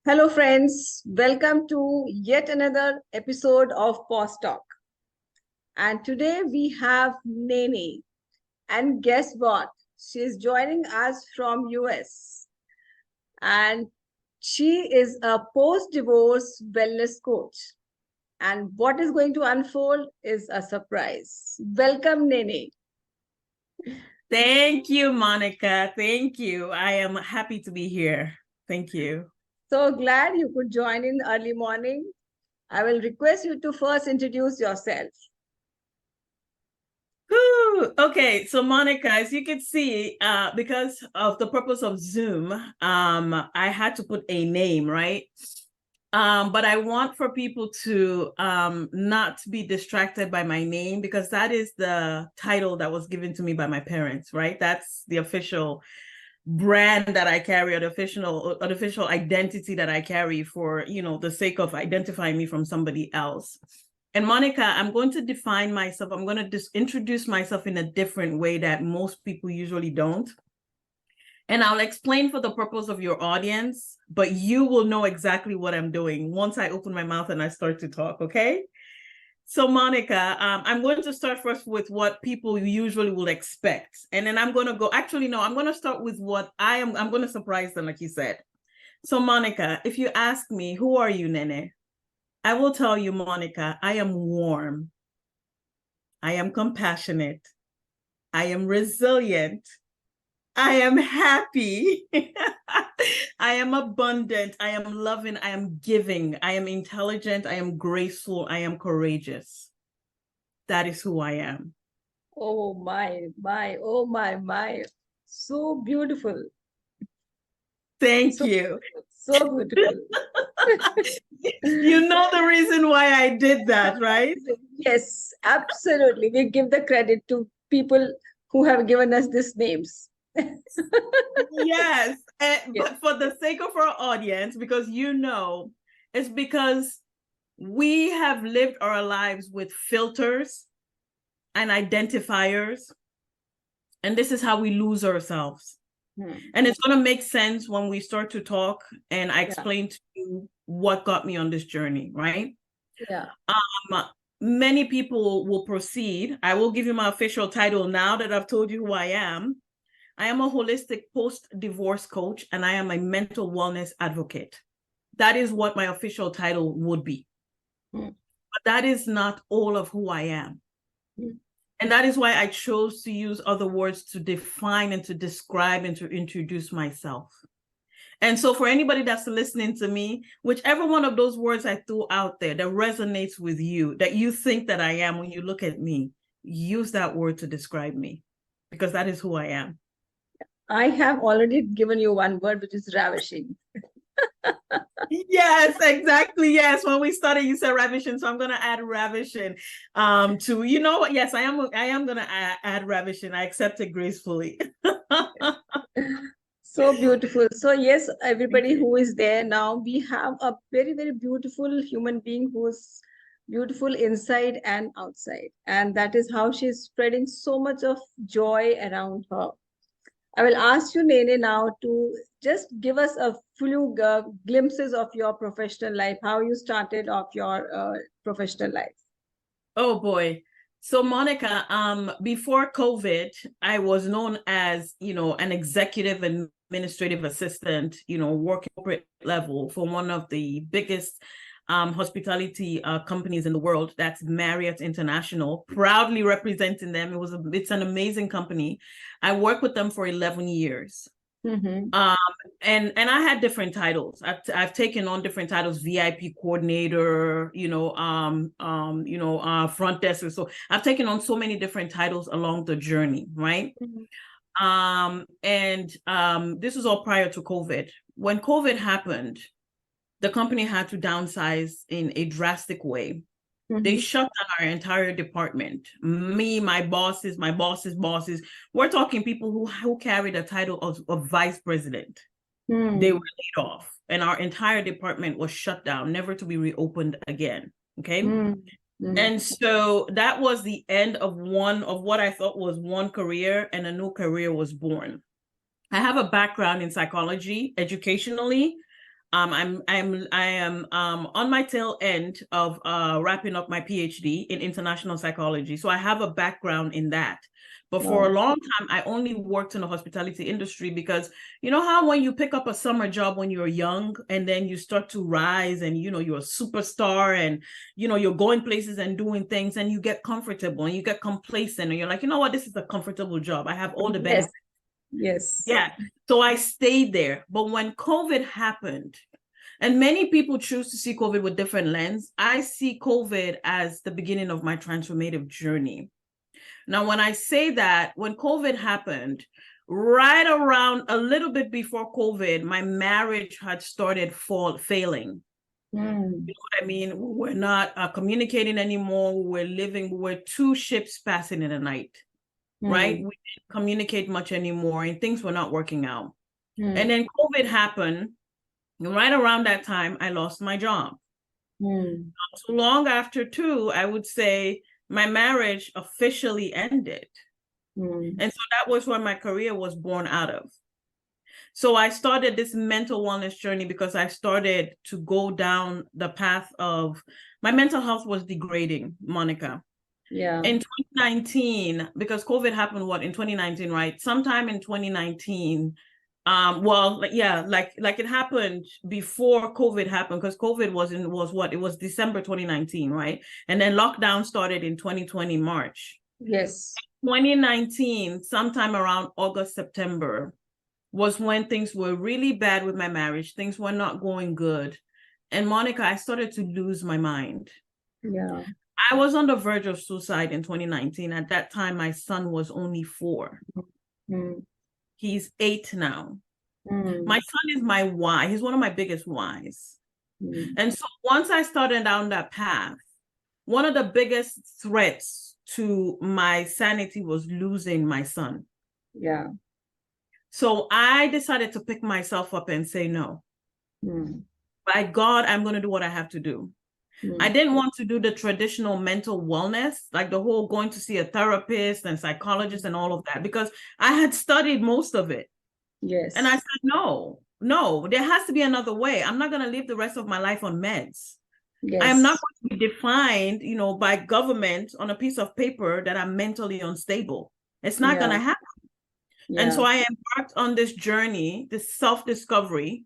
Hello, friends. Welcome to yet another episode of Pause Talk. And today we have Nene. And guess what? She's joining us from US. And she is a post-divorce wellness coach. And what is going to unfold is a surprise. Welcome, Nene. Thank you, Monica. Thank you. I am happy to be here. Thank you. So glad you could join in early morning. I will request you to first introduce yourself. Whew. Okay, so Monica, as you can see, because of the purpose of Zoom, I had to put a name, right? But I want for people to not be distracted by my name, because that is the title that was given to me by my parents, right? That's the official brand that I carry, or the official identity that I carry for, the sake of identifying me from somebody else. And Monica, I'm going to define myself. I'm going to introduce myself in a different way that most people usually don't. And I'll explain for the purpose of your audience, but you will know exactly what I'm doing once I open my mouth and I start to talk, okay? So Monica, I'm going to start first with what people usually will expect. And then I'm going to go, actually, no, I'm going to start with what I'm going to surprise them, like you said. So Monica, if you ask me, who are you, Nene? I will tell you, Monica, I am warm. I am compassionate. I am resilient. I am happy. I am abundant. I am loving. I am giving. I am intelligent. I am graceful. I am courageous. That is who I am. Oh oh my. So beautiful. Thank you. So beautiful. You know the reason why I did that, right? Yes, absolutely. We give the credit to people who have given us these names. Yes. But for the sake of our audience, because it's because we have lived our lives with filters and identifiers, and this is how we lose ourselves. And it's going to make sense when we start to talk and I explain to you what got me on this journey, right? Yeah. Many people will proceed. I will give you my official title now that I've told you who I am. I am a holistic post-divorce coach, and I am a mental wellness advocate. That is what my official title would be. But that is not all of who I am. And that is why I chose to use other words to define and to describe and to introduce myself. And so for anybody that's listening to me, whichever one of those words I threw out there that resonates with you, that you think that I am when you look at me, use that word to describe me, because that is who I am. I have already given you one word, which is ravishing. Yes, exactly. Yes. When we started, you said ravishing. So I'm going to add ravishing to, you know what? Yes, I am going to add ravishing. I accept it gracefully. So beautiful. So yes, everybody who is there now, we have a very, very beautiful human being who's beautiful inside and outside. And that is how she's spreading so much of joy around her. I will ask you, Nene, now to just give us a few glimpses of your professional life, how you started off your professional life. Oh boy. So Monica, before COVID, I was known as, an executive administrative assistant, working corporate level for one of the biggest hospitality companies in the world. That's Marriott International, proudly representing them. It's an amazing company. I worked with them for 11 years. And I had different titles. I've taken on different titles: VIP coordinator, front desk. So I've taken on so many different titles along the journey, right? This was all prior to COVID. When COVID happened, the company had to downsize in a drastic way. They shut down our entire department. Me, my bosses, bosses. We're talking people who carried the title of vice president. They were laid off, and our entire department was shut down, never to be reopened again. Okay. And so that was the end of one of what I thought was one career, and a new career was born. I have a background in psychology, educationally. I am on my tail end of wrapping up my PhD in international psychology. So I have a background in that. But for a long time, I only worked in the hospitality industry because you know how when you pick up a summer job when you're young and then you start to rise and you know you're a superstar and you know you're going places and doing things and you get comfortable and you get complacent and you're like, you know what, this is a comfortable job. I have all the benefits. Yes. Yeah. So I stayed there. But when COVID happened, and many people choose to see COVID with different lens, I see COVID as the beginning of my transformative journey. Now, when I say that, when COVID happened, right around a little bit before COVID, my marriage had started failing. You know what I mean? We're not communicating anymore. We're two ships passing in the night, right? We didn't communicate much anymore and things were not working out. And then COVID happened. And right around that time, I lost my job. Not too long after, too, I would say, my marriage officially ended. And so that was where my career was born out of. So I started this mental wellness journey because I started to go down the path of my mental health was degrading, Monica. Yeah. In 2019, because COVID happened, in 2019, right? Sometime in 2019, like it happened before COVID happened, because COVID it was December 2019, right? And then lockdown started in 2020 March. Yes. 2019, sometime around August, September, was when things were really bad with my marriage. Things were not going good. And Monica, I started to lose my mind. Yeah. I was on the verge of suicide in 2019. At that time, my son was only 4. He's 8 now. My son is my why. He's one of my biggest whys. And so once I started down that path, one of the biggest threats to my sanity was losing my son. Yeah. So I decided to pick myself up and say no. By God, I'm going to do what I have to do. I didn't want to do the traditional mental wellness, like the whole going to see a therapist and psychologist and all of that, because I had studied most of it. Yes. And I said, no, there has to be another way. I'm not going to live the rest of my life on meds. Yes. I am not going to be defined, by government on a piece of paper that I'm mentally unstable. It's not going to happen. Yeah. And so I embarked on this journey, this self-discovery,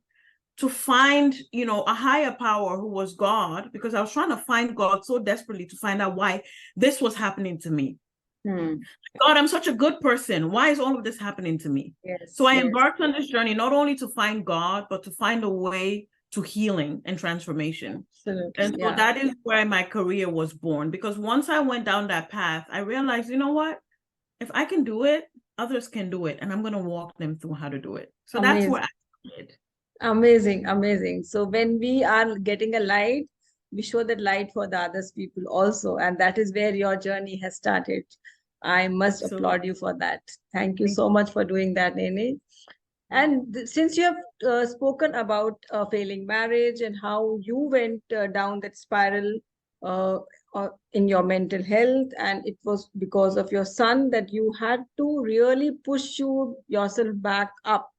to find, a higher power who was God, because I was trying to find God so desperately to find out why this was happening to me. God, I'm such a good person. Why is all of this happening to me? Yes, so I embarked on this journey, not only to find God, but to find a way to healing and transformation. Absolutely. And so that is where my career was born, because once I went down that path, I realized, you know what? If I can do it, others can do it. And I'm going to walk them through how to do it. So that's where I started. Amazing, amazing. So when we are getting a light, we show that light for the others people also. And that is where your journey has started. I must applaud you for that. Thank you so much for doing that, Nene. And since you have spoken about failing marriage and how you went down that spiral in your mental health, and it was because of your son that you had to really push yourself back up,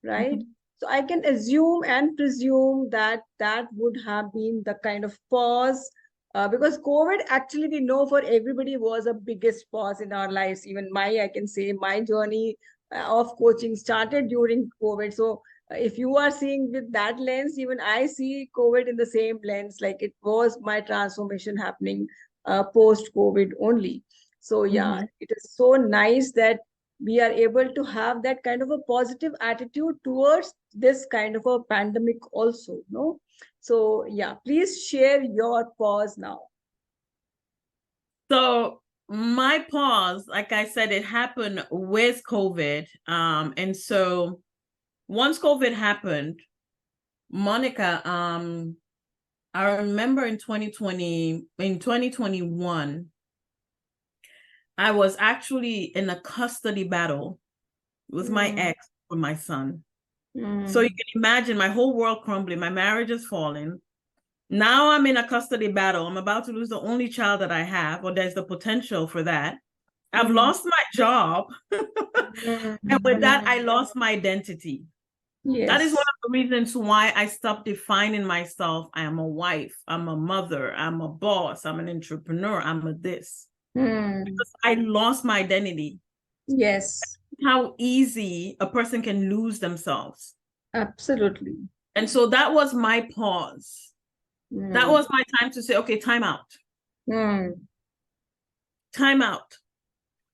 right? So I can assume and presume that that would have been the kind of pause, because COVID, actually, we know for everybody was a biggest pause in our lives. Even I can say my journey of coaching started during COVID. So if you are seeing with that lens, even I see COVID in the same lens, like it was my transformation happening post-COVID only. So yeah, it is so nice that we are able to have that kind of a positive attitude towards this kind of a pandemic also, no? So yeah, please share your pause now. So my pause, like I said, it happened with COVID. And so once COVID happened, Monica, I remember in 2021, I was actually in a custody battle with my ex for my son. So you can imagine my whole world crumbling. My marriage is falling. Now I'm in a custody battle. I'm about to lose the only child that I have, or there's the potential for that. I've lost my job. And with that, I lost my identity. That is one Yes. of the reasons why I stopped defining myself. I am a wife, I'm a mother, I'm a boss, I'm an entrepreneur, I'm a this. Hmm. Because I lost my identity. Yes. How easy a person can lose themselves. Absolutely. And so that was my pause. That Hmm. was my time to say, okay, time out. Hmm. Time out.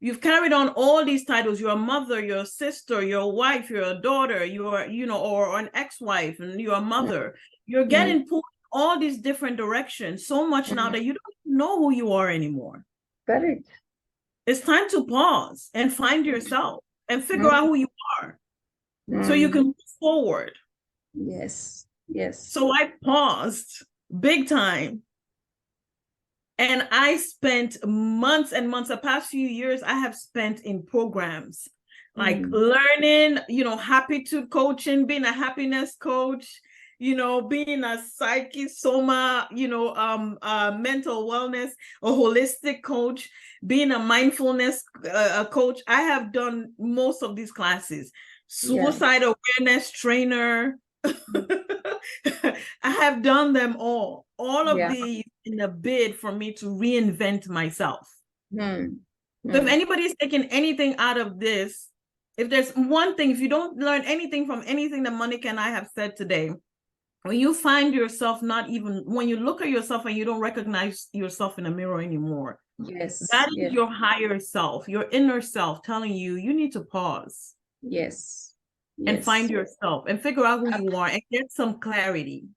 You've carried on all these titles. You're a mother, you're a sister, you're a wife, you're a daughter, you're, or an ex-wife, and you're a mother. You're Hmm. getting pulled all these different directions so much now Hmm. that you don't know who you are anymore. Correct. It's time to pause and find yourself and figure out Hmm. who you are so you can Hmm. move forward. Yes. Yes. So I paused big time. And I spent months and months, the past few years, I have spent in programs like Hmm. learning, happitude coaching, being a happiness coach, being a psyche, soma, mental wellness, a holistic coach, being a mindfulness coach. I have done most of these classes, Yeah. suicide awareness trainer. I have done them all of Yeah. these in a bid for me to reinvent myself. Hmm. So if Hmm. anybody's taking anything out of this, if there's one thing, if you don't learn anything from anything that Monica and I have said today, when you find yourself when you look at yourself and you don't recognize yourself in a mirror anymore, Yes. that is Yes. your higher self, your inner self telling you need to pause Yes. and find Yes. yourself and figure out who you are and get some clarity.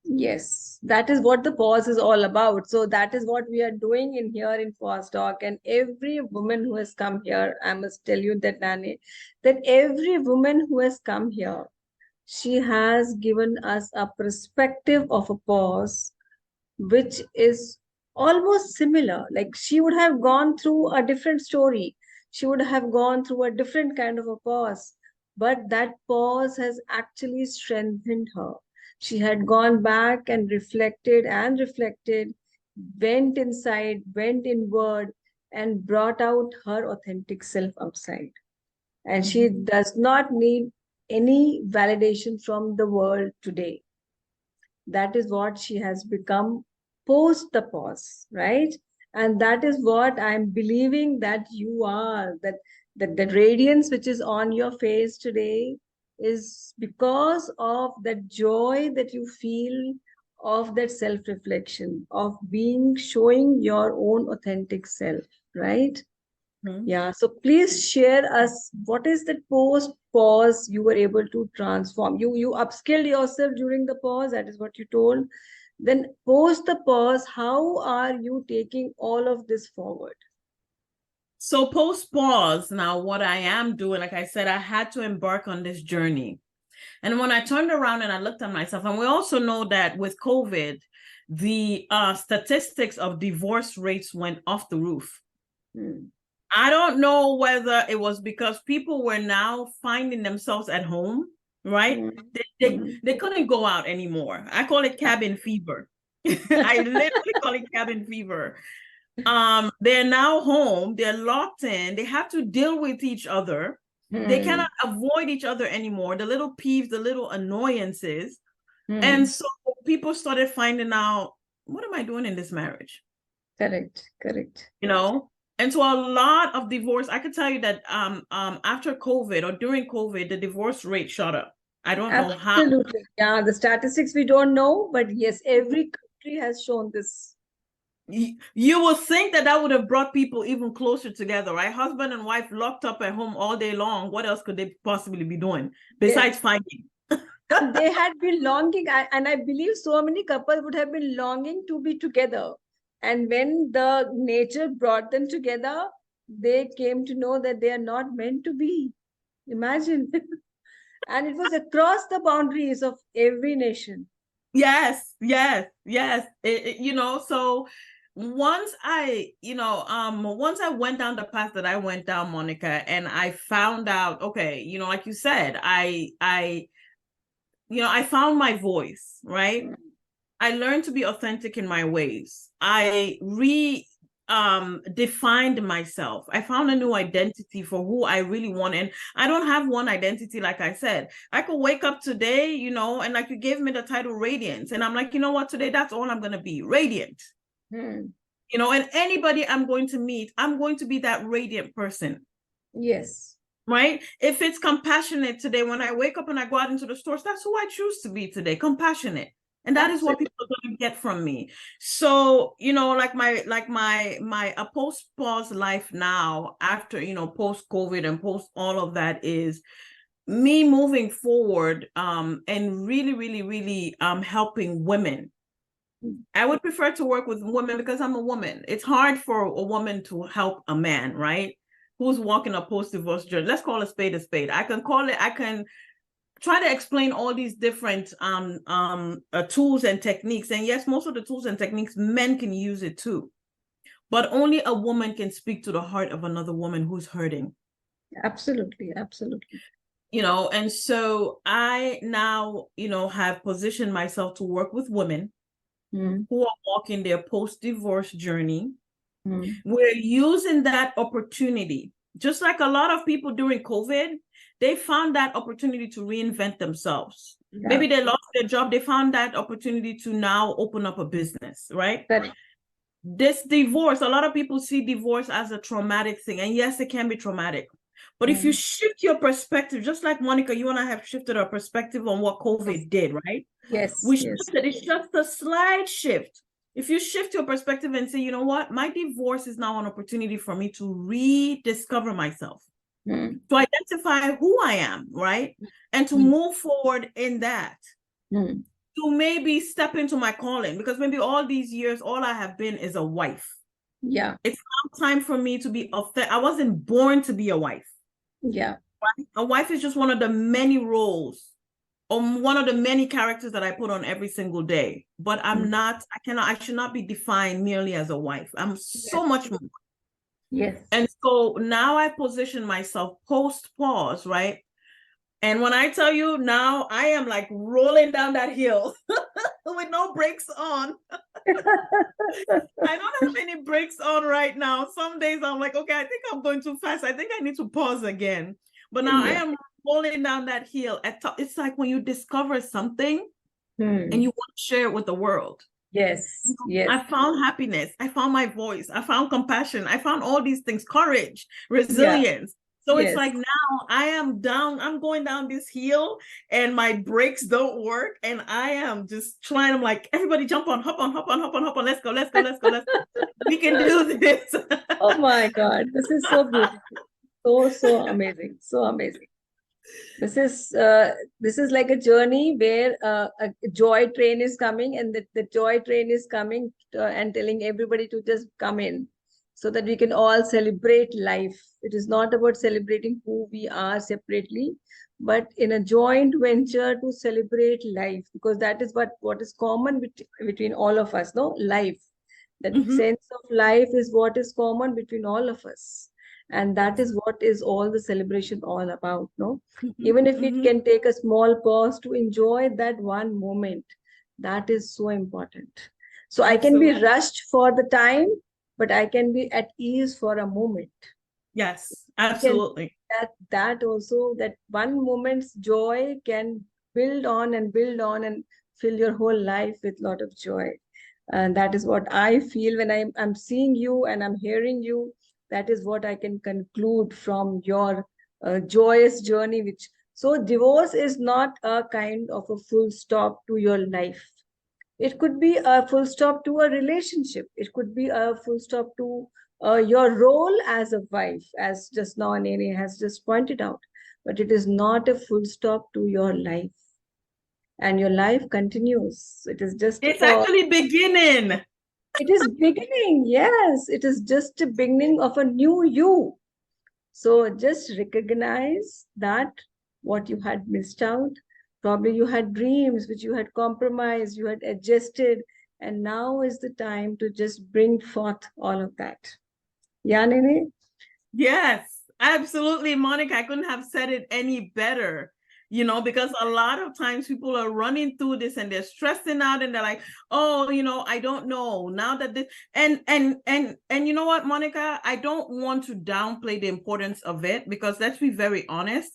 Yes, that is what the pause is all about. So that is what we are doing in here in Pause Talk. And every woman who has come here, I must tell you that, Nane, that every woman who has come here, she has given us a perspective of a pause, which is almost similar. Like she would have gone through a different story. She would have gone through a different kind of a pause. But that pause has actually strengthened her. She had gone back and reflected, went inside, went inward, and brought out her authentic self outside. And she Mhm. does not need any validation from the world today. That is what she has become post the pause, right? And that is what I'm believing that you are, that the radiance which is on your face today is because of that joy that you feel, of that self reflection, of being showing your own authentic self, right? Mhm. Yeah, so please share us what is the post pause you were able to transform. You upskilled yourself during the pause, that is what you told. Then post the pause, how are you taking all of this forward? So post pause, now what I am doing, like I said, I had to embark on this journey. And when I turned around and I looked at myself, and we also know that with COVID, the statistics of divorce rates went off the roof. Hmm. I don't know whether it was because people were now finding themselves at home, right? Hmm. They couldn't go out anymore. I call it cabin fever. I literally call it cabin fever. They're now home, they're locked in, they have to deal with each other. They Hmm. cannot avoid each other anymore, the little peeves, the little annoyances. And Hmm. so people started finding out, what am I doing in this marriage? Correct, correct. You know? And so a lot of divorce, I could tell you that after COVID or during COVID, the divorce rate shot up. I don't know how. Absolutely. Yeah, the statistics we don't know, but yes, every country has shown this. You will think that would have brought people even closer together, right? Husband and wife locked up at home all day long. What else could they possibly be doing They, besides fighting? and they had been longing, and I believe so many couples would have been longing to be together. And when the nature brought them together, they came to know that they are not meant to be. Imagine. And it was across the boundaries of every nation. Yes, yes, yes. So once I went down the path that I went down, Monica, and I found out, okay, like you said, I found my voice, right? Mm. I learned to be authentic in my ways. defined myself. I found a new identity for who I really want. And I don't have one identity, like I said. I could wake up today, you know, and like you gave me the title Radiance. And I'm like, you know what, today that's all I'm gonna be, radiant. You know, and anybody I'm going to meet, I'm going to be that radiant person. Yes. Right? If it's compassionate today, when I wake up and I go out into the stores, that's who I choose to be today, compassionate. And that is what people are going to get from me. So, you know, like my post-pause life now, after, you know, post-COVID and post all of that, is me moving forward and really helping women. I would prefer to work with women because I'm a woman. It's hard for a woman to help a man, right? Who's walking a post-divorce journey. Let's call a spade a spade. I can try to explain all these different tools and techniques. And yes, most of the tools and techniques, men can use it too. But only a woman can speak to the heart of another woman who's hurting. Absolutely, absolutely. You know, and so I now, you know, have positioned myself to work with women who are walking their post-divorce journey. We're using that opportunity, just like a lot of people during COVID, they found that opportunity to reinvent themselves. Yeah. Maybe they lost their job. They found that opportunity to now open up a business, right? This divorce, a lot of people see divorce as a traumatic thing. And yes, it can be traumatic. But if you shift your perspective, just like Monica, you and I have shifted our perspective on what COVID did, right? Yes. We shifted. It's just a slight shift. If you shift your perspective and say, you know what, my divorce is now an opportunity for me to rediscover myself, to identify who I am, right? And to move forward in that, to maybe step into my calling, because maybe all these years, all I have been is a wife. Yeah. It's now time for me to be I wasn't born to be a wife. Yeah. Right? A wife is just one of the many roles, or one of the many characters that I put on every single day. But I should not be defined merely as a wife. I'm so much more. Yes. And so now I position myself post-pause, right? And when I tell you now, I am like rolling down that hill with no brakes on. I don't have any brakes on right now. Some days I'm like, okay, I think I'm going too fast. I think I need to pause again. But now I am rolling down that hill. It's like when you discover something and you want to share it with the world. Yes. Yes. I found happiness. I found my voice. I found compassion. I found all these things, courage, resilience. So it's like now I am down, I'm going down this hill and my brakes don't work. And I am just trying, I'm like, everybody jump on, hop on. Let's go. We can do this. Oh my God. This is so beautiful. So amazing. So amazing. This is like a journey where a joy train is coming, and the joy train is coming and telling everybody to just come in, so that we can all celebrate life. It is not about celebrating who we are separately, but in a joint venture to celebrate life, because that is what is common between all of us, no? Life. That sense of life is what is common between all of us. And that is what is all the celebration all about, no? Even if it can take a small pause to enjoy that one moment, that is so important. So absolutely. I can be rushed for the time, but I can be at ease for a moment. Yes, absolutely. That also, that one moment's joy can build on and fill your whole life with a lot of joy. And that is what I feel when I'm seeing you and I'm hearing you. That is what I can conclude from your joyous journey. So divorce is not a kind of a full stop to your life. It could be a full stop to a relationship. It could be a full stop to your role as a wife, as just now Nene has just pointed out. But it is not a full stop to your life. And your life continues. It's actually beginning. It is beginning. Yes, it is just a beginning of a new you. So just recognize that what you had missed out. Probably you had dreams which you had compromised, you had adjusted, and now is the time to just bring forth all of that. Yeah, Nene? Yes, absolutely, Monica. I couldn't have said it any better. because a lot of times people are running through this and they're stressing out and they're like, oh, I don't know now that this, and you know what, Monica, I don't want to downplay the importance of it, because let's be very honest,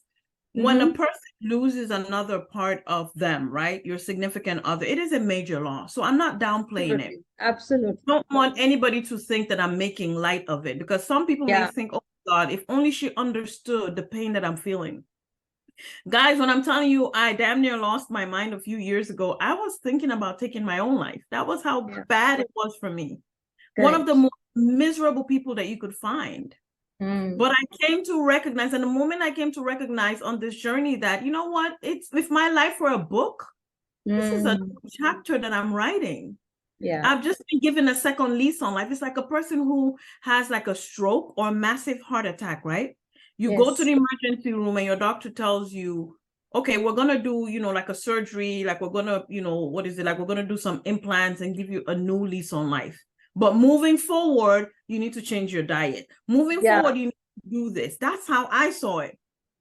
when a person loses another part of them, right, your significant other, it is a major loss. So I'm not downplaying it. Absolutely. I don't want anybody to think that I'm making light of it, because some people may think, oh God, if only she understood the pain that I'm feeling. Guys, when I'm telling you, I damn near lost my mind a few years ago, I was thinking about taking my own life. That was how bad it was for me. Correct. One of the most miserable people that you could find. But I came to recognize, and the moment I came to recognize on this journey that, you know what, if my life were a book, this is a chapter that I'm writing. Yeah. I've just been given a second lease on life. It's like a person who has like a stroke or a massive heart attack, right? You go to the emergency room and your doctor tells you, okay, we're going to do, like a surgery, like we're going to, what is it? Like we're going to do some implants and give you a new lease on life. But moving forward, you need to change your diet. Moving forward, you need to do this. That's how I saw it.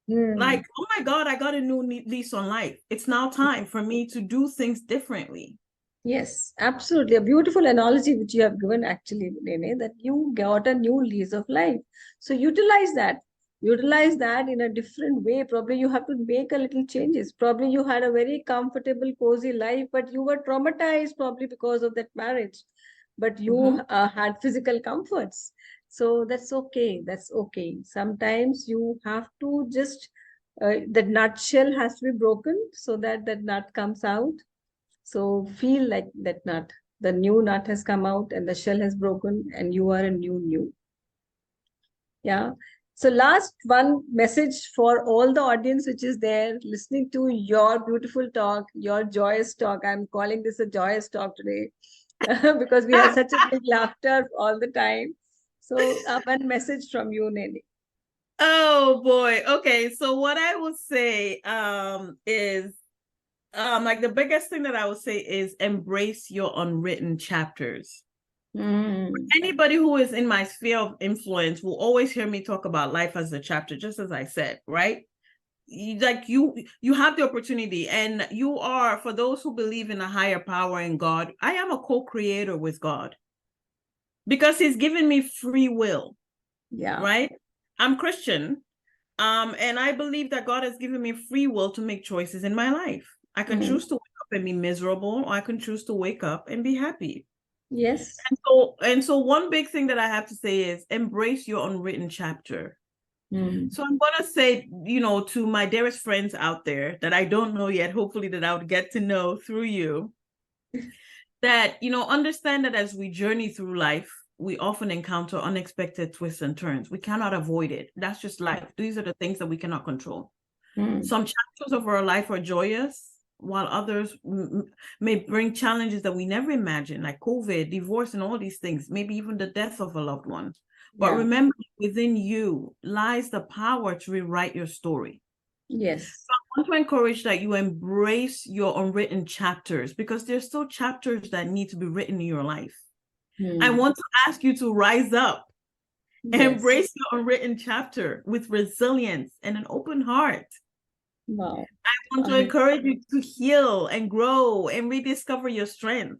Like, oh my God, I got a new lease on life. It's now time for me to do things differently. Yes, absolutely. A beautiful analogy which you have given actually, Nene, that you got a new lease of life. So utilize that. Utilize that in a different way. Probably you have to make a little changes. Probably you had a very comfortable, cozy life, but you were traumatized probably because of that marriage. But you had physical comforts. So that's okay. That's okay. Sometimes you have to just, the nutshell has to be broken so that that nut comes out. So feel like that nut, the new nut has come out and the shell has broken and you are a new. Yeah. So last one message for all the audience which is there listening to your beautiful talk, your joyous talk. I'm calling this a joyous talk today because we have such a big laughter all the time. So one message from you, Nene. Oh boy. Okay. So what I would say is like the biggest thing that I would say is embrace your unwritten chapters. Anybody who is in my sphere of influence will always hear me talk about life as a chapter, just as I said, right? You have the opportunity, and you are, for those who believe in a higher power in God, I am a co-creator with God because he's given me free will. Yeah. Right? I'm Christian. And I believe that God has given me free will to make choices in my life. I can choose to wake up and be miserable, or I can choose to wake up and be happy. Yes. And so one big thing that I have to say is embrace your unwritten chapter. So I'm going to say, to my dearest friends out there that I don't know yet, hopefully that I would get to know through you, that, understand that as we journey through life, we often encounter unexpected twists and turns. We cannot avoid it. That's just life. These are the things that we cannot control. Some chapters of our life are joyous, while others may bring challenges that we never imagined, like COVID, divorce, and all these things, maybe even the death of a loved one. But remember, within you lies the power to rewrite your story. Yes. So I want to encourage that you embrace your unwritten chapters, because there's still chapters that need to be written in your life. I want to ask you to rise up, embrace your unwritten chapter with resilience and an open heart. Wow. I want to encourage you to heal and grow and rediscover your strength.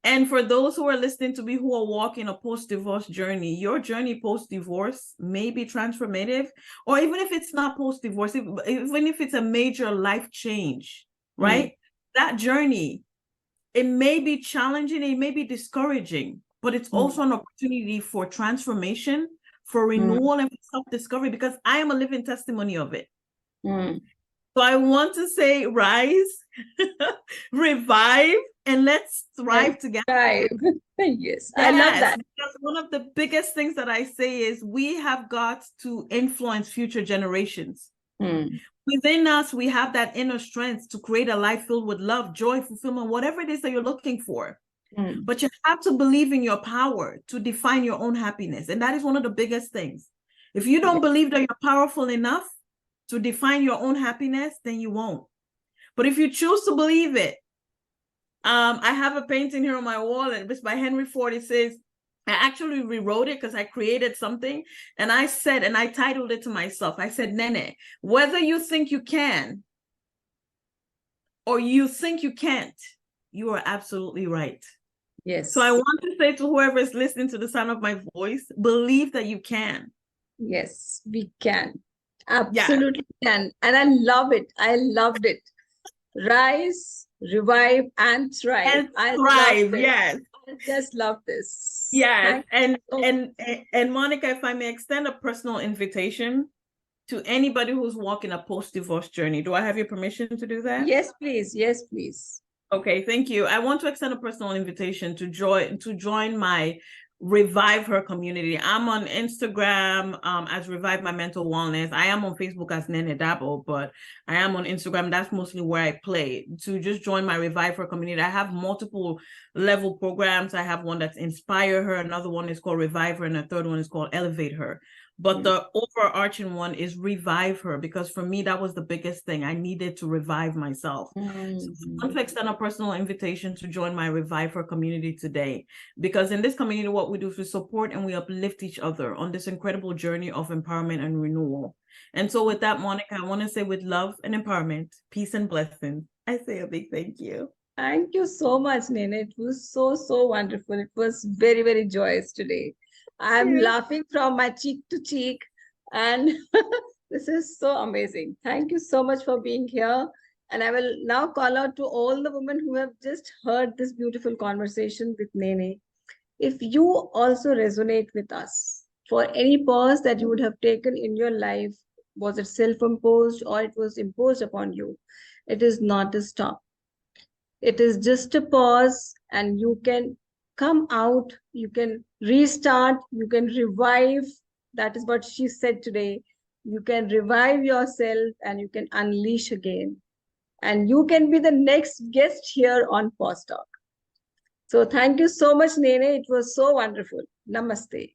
And for those who are listening to me who are walking a post-divorce journey, your journey post-divorce may be transformative, or even if it's not post-divorce, even if it's a major life change, right? That journey, it may be challenging, it may be discouraging, but it's also an opportunity for transformation, for renewal, and for self-discovery, because I am a living testimony of it. So I want to say, rise, revive, and let's thrive together. Yes, I love that. Because one of the biggest things that I say is we have got to influence future generations. Within us, we have that inner strength to create a life filled with love, joy, fulfillment, whatever it is that you're looking for. But you have to believe in your power to define your own happiness. And that is one of the biggest things. If you don't believe that you're powerful enough to define your own happiness, then you won't. But if you choose to believe it, I have a painting here on my wall, and it's by Henry Ford. It says, I actually rewrote it because I created something, and I said, and I titled it to myself. I said, Nene, whether you think you can or you think you can't, you are absolutely right. Yes. So I want to say to whoever is listening to the sound of my voice, believe that you can. Yes, we can. Absolutely can. And I love it. I loved it. Rise, revive, and thrive. And I love thrive, this. yes. I just love this. Yes. Thank you so much. And Monica, if I may extend a personal invitation to anybody who's walking a post-divorce journey, do I have your permission to do that? Yes, please. Yes, please. Okay, thank you. I want to extend a personal invitation to join my ReViveHER community. I'm on Instagram as Revive My Mental Wellness. I am on Facebook as Nene Dabo, but I am on Instagram. That's mostly where I play. To just join my ReViveHER community. I have multiple level programs. I have one that's InspireHER, another one is called ReViveHER, and a third one is called ElevateHER. But the overarching one is ReViveHER, because for me, that was the biggest thing. I needed to revive myself. So I want to extend a personal invitation to join my ReViveHER community today, because in this community, what we do is we support and we uplift each other on this incredible journey of empowerment and renewal. And so with that, Monica, I want to say, with love and empowerment, peace and blessings, I say a big thank you. Thank you so much, Nene. It was so, so wonderful. It was very, very joyous today. I'm laughing from my cheek to cheek, and this is so amazing. Thank you so much for being here. And I will now call out to all the women who have just heard this beautiful conversation with Nene. If you also resonate with us for any pause that you would have taken in your life, was it self-imposed or it was imposed upon you, it is not a stop. It is just a pause, and you can come out, you can restart, you can revive. That is what she said today. You can revive yourself and you can unleash again. And you can be the next guest here on Pause Talk. So thank you so much, Nene. It was so wonderful. Namaste.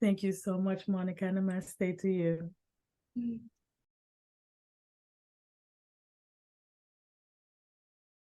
Thank you so much, Monica. Namaste to you.